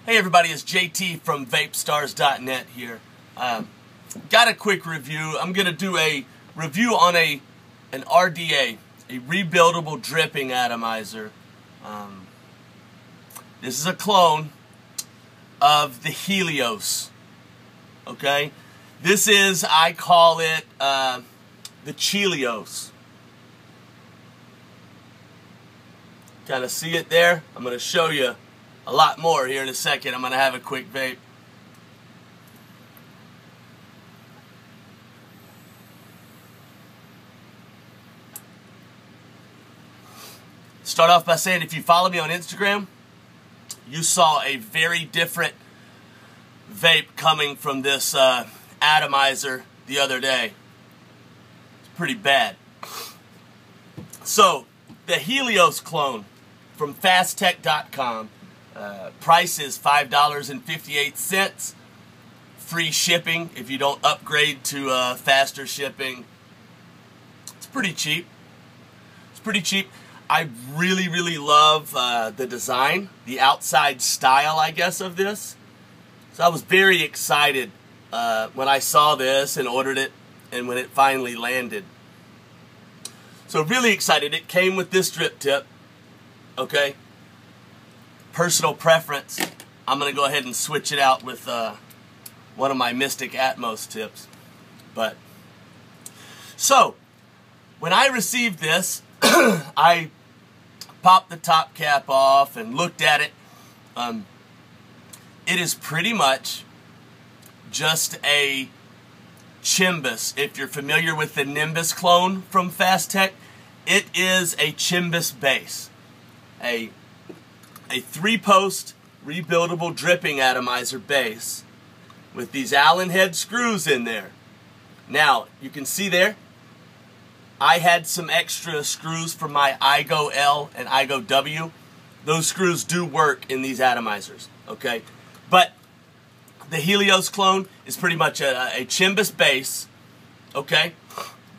Hey everybody, it's JT from Vapestars.net here. Got a quick review. I'm going to do a review on an RDA, a rebuildable dripping atomizer. This is a clone of the Helios. Okay? This is, I call it the Chelios. Kind of see it there? I'm going to show you a lot more here in a second. I'm going to have a quick vape. Start off by saying if you follow me on Instagram, you saw a very different vape coming from this atomizer the other day. It's pretty bad. So, the Helios clone from fasttech.com. Price is $5.58. Free shipping if you don't upgrade to faster shipping. It's pretty cheap. It's pretty cheap. I really love the design, the outside style, I guess, of this. So I was very excited when I saw this and ordered it, and when it finally landed. So really excited. It came with this drip tip. Okay. Personal preference, I'm going to go ahead and switch it out with one of my Mystic Atmos tips. But so when I received this, I popped the top cap off and looked at it. It is pretty much just a Chimbus. If you're familiar with the Nimbus clone from Fast Tech, it is a Chimbus base. A 3-post rebuildable dripping atomizer base with these Allen head screws in there. Now, you can see there, I had some extra screws from my iGo L and iGo W. Those screws do work in these atomizers, okay? But the Helios clone is pretty much a Chimbus base, okay?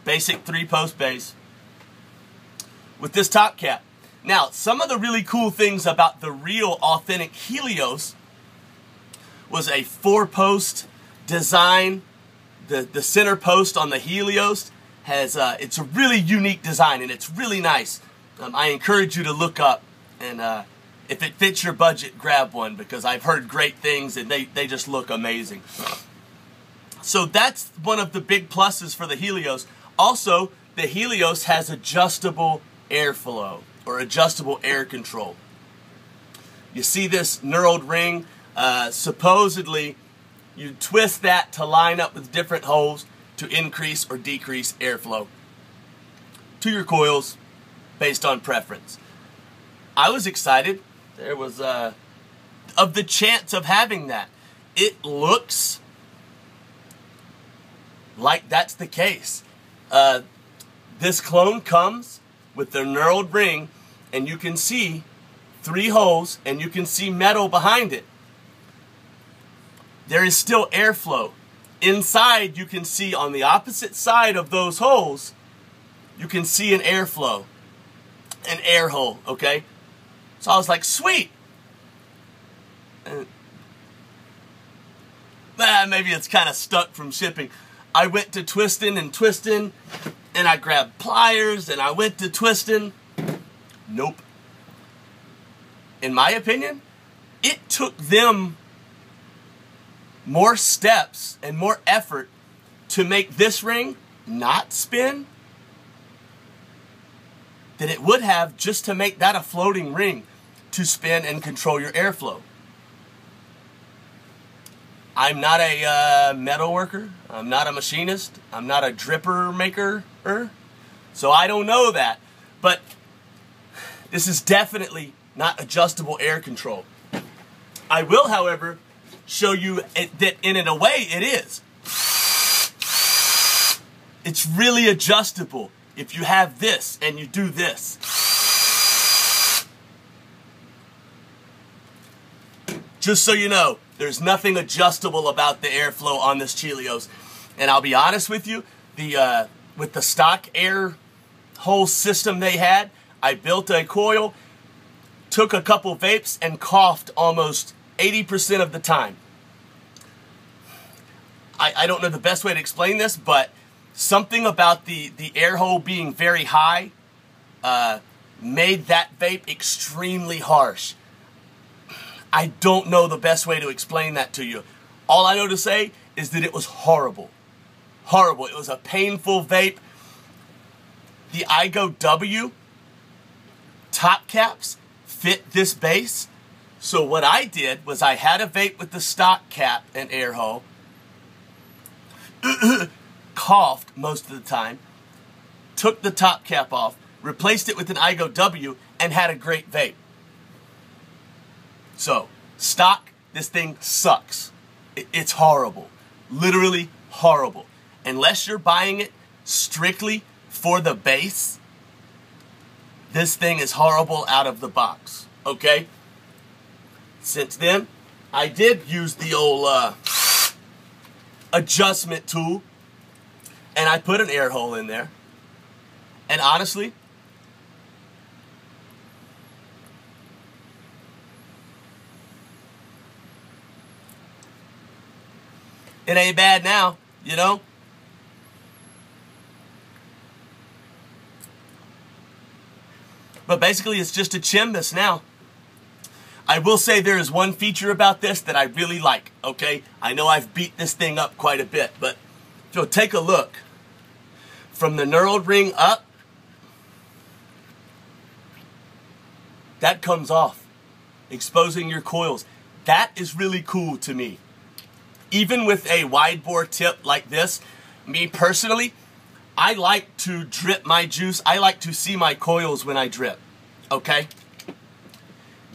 Basic 3-post base with this top cap. Now, some of the really cool things about the real authentic Helios was a 4-post design. The center post on the Helios has, it's a really unique design and it's really nice. I encourage you to look up and if it fits your budget, grab one because I've heard great things and they just look amazing. So that's one of the big pluses for the Helios. Also, the Helios has adjustable airflow or adjustable air control. You see this knurled ring? Supposedly, you twist that to line up with different holes to increase or decrease airflow to your coils based on preference. I was excited. There was of the chance of having that. It looks like that's the case. This clone comes with the knurled ring, and you can see 3 holes, and you can see metal behind it. There is still airflow. Inside, you can see on the opposite side of those holes, you can see an airflow, an air hole, okay? So I was like, sweet. Maybe it's kind of stuck from shipping. I went to twisting, and I grabbed pliers, and I went to twisting. Nope. In my opinion, it took them more steps and more effort to make this ring not spin than it would have just to make that a floating ring to spin and control your airflow. I'm not a metal worker. I'm not a machinist. I'm not a dripper maker. So I don't know that. But this is definitely not adjustable air control. I will, however, show you that in a way it is. It's really adjustable if you have this and you do this. Just so you know, there's nothing adjustable about the airflow on this Chelios. And I'll be honest with you, with the stock air hole system they had, I built a coil, took a couple vapes, and coughed almost 80% of the time. I don't know the best way to explain this, but something about the air hole being very high made that vape extremely harsh. I don't know the best way to explain that to you. All I know to say is that it was horrible. Horrible. It was a painful vape. The iGo W top caps fit this base. So what I did was I had a vape with the stock cap and air hole. Coughed most of the time. Took the top cap off. Replaced it with an iGo W and had a great vape. So, stock, this thing sucks. It's horrible. Literally horrible. Unless you're buying it strictly for the base, this thing is horrible out of the box. Okay? Since then, I did use the old adjustment tool, and I put an air hole in there. And honestly, it ain't bad now, you know? But basically, it's just a Chelios now. I will say there is one feature about this that I really like, okay? I know I've beat this thing up quite a bit, but if you'll take a look, from the knurled ring up, that comes off, exposing your coils. That is really cool to me. Even with a wide bore tip like this, me personally, I like to drip my juice. I like to see my coils when I drip, okay?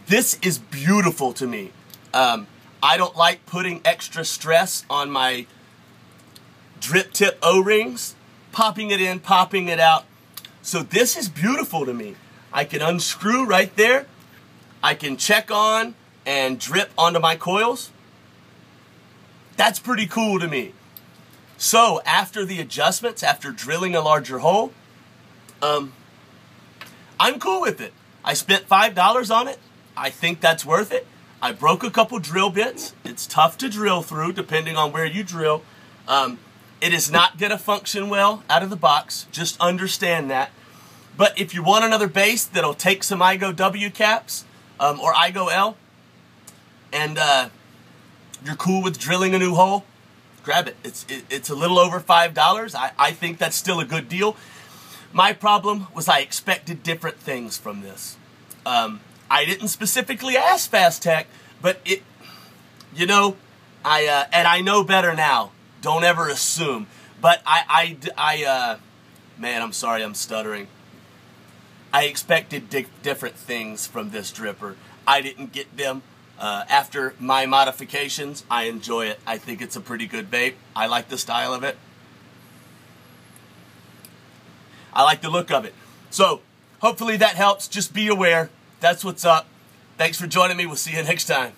This is beautiful to me. I don't like putting extra stress on my drip tip O-rings, popping it in, popping it out. So this is beautiful to me. I can unscrew right there. I can check on and drip onto my coils. That's pretty cool to me. So after the adjustments, after drilling a larger hole, I'm cool with it. I spent $5 on it. I think that's worth it. I broke a couple drill bits. It's tough to drill through depending on where you drill. It is not going to function well out of the box. Just understand that. But if you want another base that'll take some iGo W caps or iGo L, and you're cool with drilling a new hole, grab it. It's a little over $5. I think that's still a good deal. My problem was I expected different things from this. I didn't specifically ask Fast Tech, but it, you know, and I know better now. Don't ever assume. But man, I'm sorry, I'm stuttering. I expected different things from this dripper. I didn't get them. After my modifications, I enjoy it. I think it's a pretty good vape. I like the style of it. I like the look of it. So, hopefully that helps. Just be aware. That's what's up. Thanks for joining me. We'll see you next time.